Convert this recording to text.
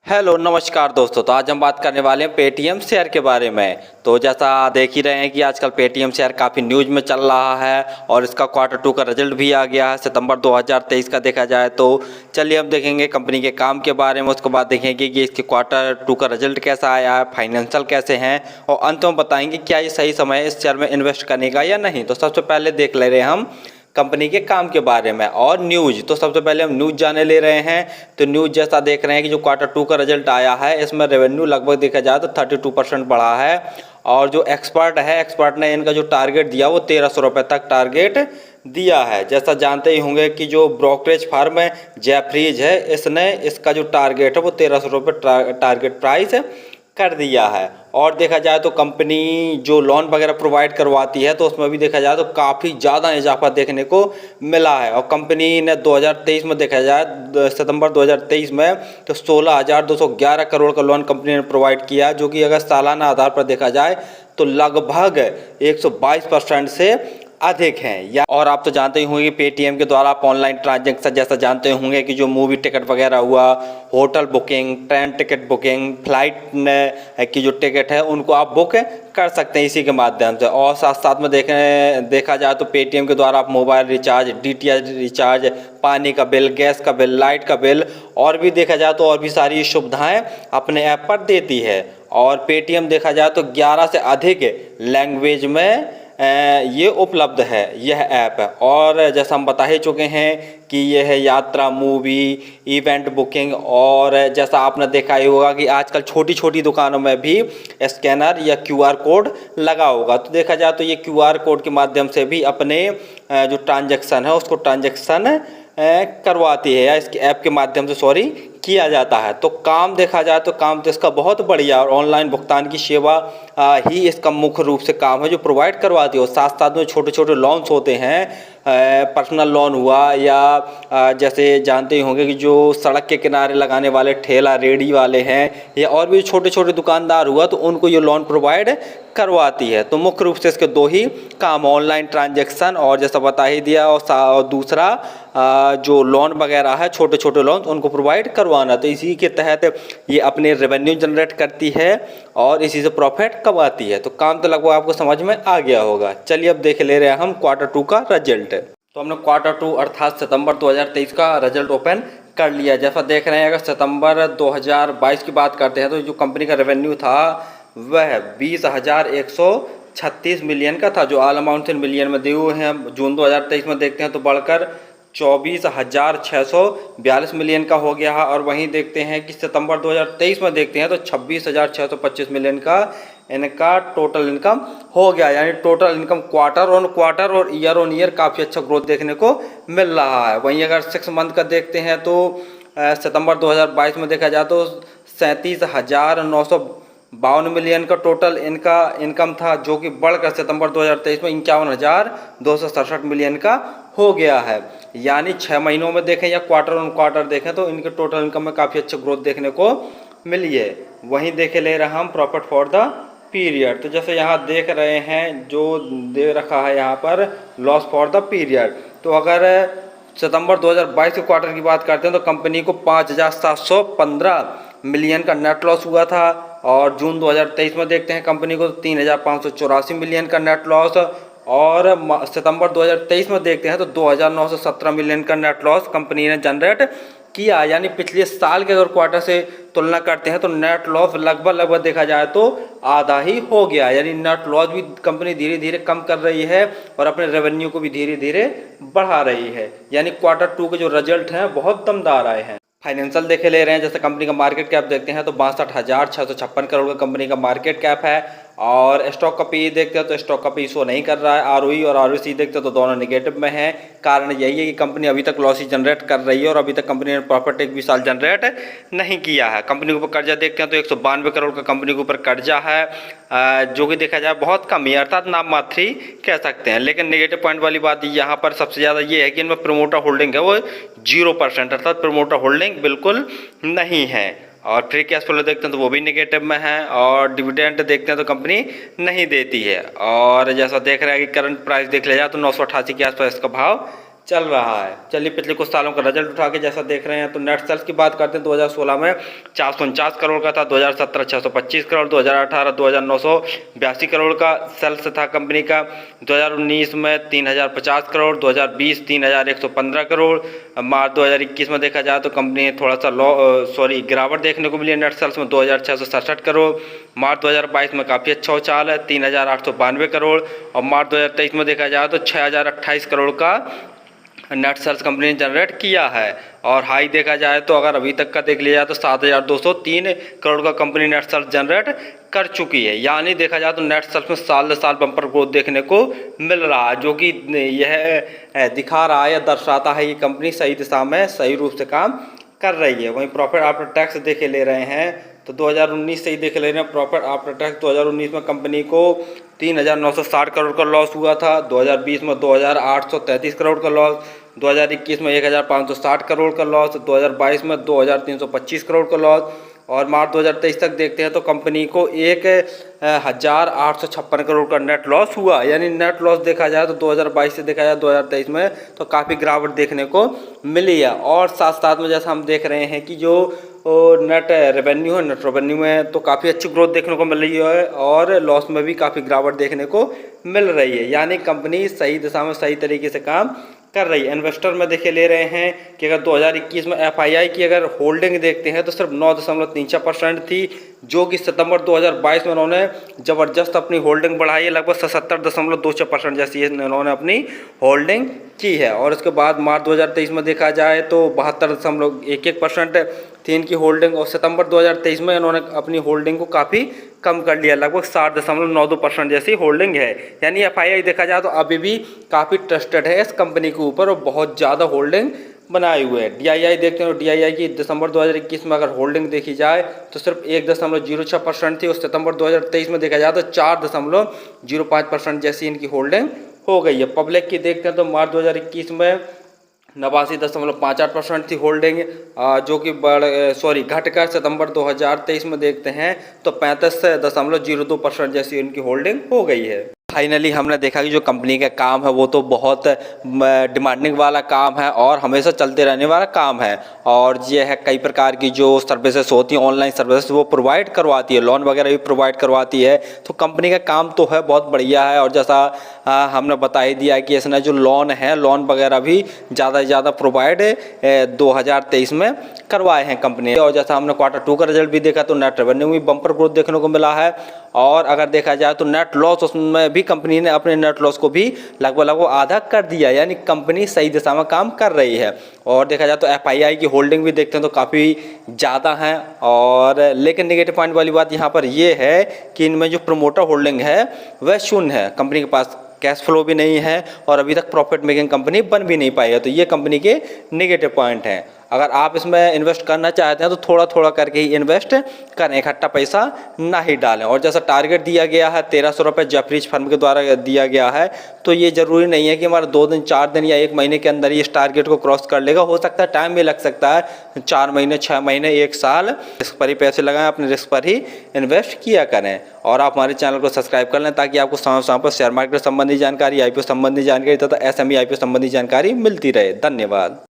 Hello नमस्कार दोस्तों। तो आज हम बात करने वाले हैं पेटीएम शेयर के बारे में। तो जैसा देख ही रहे हैं कि आजकल पेटीएम शेयर काफ़ी न्यूज़ में चल रहा है और इसका क्वार्टर टू का रिजल्ट भी आ गया है सितंबर 2023 का देखा जाए तो। चलिए हम देखेंगे कंपनी के काम के बारे में, उसके बाद देखेंगे कि इसके क्वार्टर टू का रिजल्ट कैसा आया है, फाइनेंशियल कैसे हैं, और अंत में बताएंगे क्या ये सही समय है इस शेयर में इन्वेस्ट करने का या नहीं। तो सबसे पहले देख ले रहे हैं हम कंपनी के काम के बारे में और न्यूज़। तो सबसे पहले हम न्यूज़ जाने ले रहे हैं। तो न्यूज़ जैसा देख रहे हैं कि जो क्वार्टर टू का रिजल्ट आया है इसमें रेवेन्यू लगभग देखा जाए तो 32% बढ़ा है। और जो एक्सपर्ट ने इनका जो टारगेट दिया वो 1300 रुपये तक टारगेट दिया है। जैसा जानते ही होंगे कि जो ब्रोकरेज फर्म है जेफरीज है, इसने इसका जो टारगेट है वो 1300 रुपये टारगेट प्राइस कर दिया है। और देखा जाए तो कंपनी जो लोन वगैरह प्रोवाइड करवाती है तो उसमें भी देखा जाए तो काफ़ी ज़्यादा इजाफा देखने को मिला है। और कंपनी ने 2023 में देखा जाए सितंबर 2023 में तो 16,211 करोड़ का लोन कंपनी ने प्रोवाइड किया, जो कि अगर सालाना आधार पर देखा जाए तो लगभग 122% से अधिक हैं। या और आप तो जानते ही होंगे पेटीएम के द्वारा आप ऑनलाइन ट्रांजैक्शन जैसा जानते होंगे कि जो मूवी टिकट वगैरह हुआ, hotel booking, train ticket booking, flight की जो टिकट है उनको आप बुक कर सकते हैं इसी के माध्यम से। और साथ साथ में देखा जाए तो पेटीएम के द्वारा आप मोबाइल रिचार्ज, डीटीएच रिचार्ज, पानी का बिल, गैस का बिल, लाइट का बिल और भी देखा जाए तो और भी सारी सुविधाएं अपने ऐप पर देती है। और पेटीएम देखा जाए तो 11 से अधिक लैंग्वेज में ये उपलब्ध है यह ऐप है। और जैसा हम बता ही चुके हैं कि यह है यात्रा, मूवी, इवेंट बुकिंग, और जैसा आपने देखा ही होगा कि आजकल छोटी छोटी दुकानों में भी स्कैनर या क्यूआर कोड लगा होगा। तो देखा जाए तो ये क्यूआर कोड के माध्यम से भी अपने जो ट्रांजैक्शन है उसको ट्रांजैक्शन करवाती है या इसके ऐप के माध्यम से किया जाता है। तो काम देखा जाए तो काम तो इसका बहुत बढ़िया और ऑनलाइन भुगतान की सेवा ही इसका मुख्य रूप से काम है जो प्रोवाइड करवाती है। और साथ साथ में छोटे छोटे लोन्स होते हैं, पर्सनल लोन हुआ या जैसे जानते ही होंगे कि जो सड़क के किनारे लगाने वाले ठेला रेडी वाले हैं या और भी छोटे छोटे दुकानदार हुआ तो उनको ये लोन प्रोवाइड करवाती है। तो मुख्य रूप से इसके दो ही काम, ऑनलाइन ट्रांजैक्शन और जैसा बता ही दिया, और दूसरा जो लोन वगैरह है छोटे छोटे लोन उनको प्रोवाइड करवाना। तो इसी के तहत ये अपने रेवेन्यू जनरेट करती है और इसी से प्रॉफिट कमाती है। तो काम तो लगभग आपको समझ में आ गया होगा। चलिए अब देख ले रहे हैं हम क्वार्टर टू का रिजल्ट। तो हमने क्वार्टर टू अर्थात सितंबर 2023 का रिजल्ट ओपन कर लिया। जैसा देख रहे हैं अगर सितंबर 2022 की बात करते हैं तो जो कंपनी का रेवेन्यू था वह 20,136 मिलियन का था, जो ऑल अमाउंट इन मिलियन में दिए हुए हैं। जून 2023 में देखते हैं तो बढ़कर 24,642 मिलियन का हो गया है। और वहीं देखते हैं कि सितंबर 2023 में देखते हैं तो 26,625 मिलियन का इनका टोटल इनकम हो गया। यानी total income quarter on quarter और ईयर ऑन ईयर काफ़ी अच्छा ग्रोथ देखने को मिल रहा है। वहीं अगर 6 मंथ का देखते हैं तो सितंबर 2022 में देखा जाए तो 37,952 मिलियन का टोटल इनका इनकम था, जो कि बढ़कर सितंबर 2023 में 51,267 मिलियन का हो गया है। यानी 6 महीनों में देखें या क्वार्टर ऑन क्वार्टर देखें तो इनके टोटल इनकम में काफ़ी अच्छा ग्रोथ देखने को मिली है। वहीं देखे ले रहा हम प्रॉफिट फॉर द पीरियड। तो जैसे यहाँ देख रहे हैं जो दे रखा है यहाँ पर लॉस फॉर द पीरियड। तो अगर सितंबर 2022 के क्वार्टर की बात करते हैं तो कंपनी को 5,715 मिलियन का नेट लॉस हुआ था। और जून 2023 में देखते हैं कंपनी को 3,584 मिलियन का नेट लॉस। और सितंबर 2023 में देखते हैं तो 2,917 मिलियन का नेट लॉस कंपनी ने जनरेट किया। यानी पिछले साल के अगर क्वार्टर से तुलना करते हैं तो नेट लॉस लगभग देखा जाए तो आधा ही हो गया। यानी नेट लॉस भी कंपनी धीरे धीरे कम कर रही है और अपने रेवेन्यू को भी धीरे धीरे बढ़ा रही है। यानी क्वार्टर टू के जो रिजल्ट हैं बहुत दमदार आए हैं। फाइनेंशियल देखे ले रहे हैं, जैसे कंपनी का मार्केट कैप देखते हैं तो 62,656 करोड़ का कंपनी का मार्केट कैप है। और स्टॉक का पी देखते हैं तो स्टॉक का पी शो नहीं कर रहा है। आरओई और आरओसी देखते हैं तो दोनों नेगेटिव में है। कारण यही है कि कंपनी अभी तक लॉस ही जनरेट कर रही है और अभी तक कंपनी ने प्रॉफिट एक भी साल जनरेट नहीं किया है। कंपनी के ऊपर कर्जा देखते हैं तो 192 करोड़ का कंपनी के ऊपर कर्जा है, जो कि देखा जाए बहुत कम ही, अर्थात नाम मात्र ही कह सकते हैं। लेकिन नेगेटिव पॉइंट वाली बात यहाँ पर सबसे ज़्यादा ये है कि इनमें प्रमोटर होल्डिंग है वो 0%, अर्थात प्रमोटर होल्डिंग बिल्कुल नहीं है। और फ्री कैश फ्लो देखते हैं तो वो भी नेगेटिव में है। और डिविडेंड देखते हैं तो कंपनी नहीं देती है। और जैसा देख रहे हैं कि करंट प्राइस देख लिया जाए तो 988 के आसपास इसका भाव चल रहा है। चलिए पिछले कुछ सालों का रिजल्ट उठा के जैसा देख रहे हैं तो नेट सेल्स की बात करते हैं 2016 में 449 करोड़ का था, 2017 625 करोड़, 2018 2982 करोड़ का सेल्स था कंपनी का, 2019 में 3050 करोड़, 2020 3115 करोड़। मार्च 2021 में देखा जाए तो कंपनी ने थोड़ा सा गिरावट देखने को मिली नेट सेल्स में 2667 करोड़। मार्च 2022 में काफ़ी अच्छा उछाल है 3892 करोड़ और मार्च 2023 में देखा जाए तो 6028 करोड़ का नेट सेल्स कंपनी ने जनरेट किया है। और हाई देखा जाए तो अगर अभी तक का देख लिया जाए तो 7203 करोड़ का कंपनी नेट सेल्स जनरेट कर चुकी है। यानी देखा जाए तो नेट सेल्स में साल साल बम्पर ग्रोथ देखने को मिल रहा है, जो कि यह दिखा रहा है या दर्शाता है कि कंपनी सही दिशा में सही रूप से काम कर रही है। वहीं प्रॉफिट आफ्टर टैक्स देखे ले रहे हैं तो 2019 से ही देख ले रहे हैं। प्रॉफिट आफ्टर टैक्स 2019 में कंपनी को 3960 करोड़ का लॉस हुआ था, 2020 में 2833 करोड़ का लॉस, 2021 में 1560 करोड़ का लॉस, 2022 में 2325 करोड़ का लॉस और मार्च 2023 तक देखते हैं तो कंपनी को 1856 करोड़ का नेट लॉस हुआ। यानी नेट लॉस देखा जाए तो 2022 से देखा जाए 2023 में तो काफ़ी गिरावट देखने को मिली है। और साथ साथ में जैसा हम देख रहे हैं कि जो नेट रेवेन्यू में तो काफ़ी अच्छी ग्रोथ देखने को मिल रही है और लॉस में भी काफ़ी गिरावट देखने को मिल रही है। यानी कंपनी सही दिशा में सही तरीके से काम कर रही है। इन्वेस्टर में देखे ले रहे हैं कि अगर 2021 में FII की अगर होल्डिंग देखते हैं तो सिर्फ 9.34% थी, जो कि सितंबर 2022 में उन्होंने ज़बरदस्त अपनी होल्डिंग बढ़ाई है, लगभग 77.26% जैसी उन्होंने अपनी होल्डिंग की है। और उसके बाद मार्च 2023 में देखा जाए तो 72.11% थी इनकी होल्डिंग और सितंबर 2023 में इन्होंने अपनी होल्डिंग को काफ़ी कम कर लिया, लगभग 60.92% जैसी होल्डिंग है। यानी FII देखा जाए तो अभी भी काफ़ी ट्रस्टेड है इस कंपनी के ऊपर और बहुत ज़्यादा होल्डिंग बनाए हुए है। DII देखते हैं तो DII की दिसंबर 2021 में अगर होल्डिंग देखी जाए तो सिर्फ 1.06% थी और सितंबर 2023 में देखा जाए तो 4.05% जैसी इनकी होल्डिंग हो गई है। पब्लिक की देखते हैं तो मार्च 2021 में 89.58% थी होल्डिंग, जो कि घटकर सितंबर 2023 में देखते हैं तो 35.02% जैसी इनकी होल्डिंग हो गई है। फाइनली हमने देखा कि जो कंपनी का काम है वो तो बहुत डिमांडिंग वाला काम है और हमेशा चलते रहने वाला काम है और ये है कई प्रकार की जो सर्विसेज होती हैं, ऑनलाइन सर्विसेज वो प्रोवाइड करवाती है, लोन वगैरह भी प्रोवाइड करवाती है। तो कंपनी का काम तो है बहुत बढ़िया है और जैसा हमने बता ही दिया कि इसने जो लोन वगैरह भी ज़्यादा से ज़्यादा प्रोवाइड 2023 में करवाए हैं कंपनी। और जैसा हमने Q2 का रिजल्ट भी देखा तो नेट रेवेन्यू में बम्पर ग्रोथ देखने को मिला है और अगर देखा जाए तो नेट लॉस उसमें भी कंपनी ने अपने नेट लॉस को भी लगभग आधा कर दिया। यानी कंपनी सही दिशा में काम कर रही है। और देखा जाए तो FII की होल्डिंग भी देखते हैं तो काफ़ी ज़्यादा है और लेकिन नेगेटिव पॉइंट वाली बात यहाँ पर ये है कि इनमें जो प्रमोटर होल्डिंग है वह शून्य है, कंपनी के पास कैश फ्लो भी नहीं है और अभी तक प्रॉफिट मेकिंग कंपनी बन भी नहीं पाई है। तो ये कंपनी के नेगेटिव पॉइंट हैं। अगर आप इसमें इन्वेस्ट करना चाहते हैं तो थोड़ा थोड़ा करके ही इन्वेस्ट करें, इकट्ठा पैसा ना ही डालें। और जैसा टारगेट दिया गया है 1300 रुपये जेफरीज फर्म के द्वारा दिया गया है, तो ये ज़रूरी नहीं है कि हमारा 2 दिन 4 दिन या 1 महीने के अंदर ही इस टारगेट को क्रॉस कर लेगा। हो सकता है टाइम भी लग सकता है, 4 महीने 6 महीने 1 साल। रिस्क पर ही पैसे लगाएं, अपने रिस्क पर ही इन्वेस्ट किया करें। और आप हमारे चैनल को सब्सक्राइब कर लें ताकि आपको समय समय पर शेयर मार्केट संबंधी जानकारी, IPO संबंधी जानकारी तथा SME IPO संबंधी जानकारी मिलती रहे। धन्यवाद।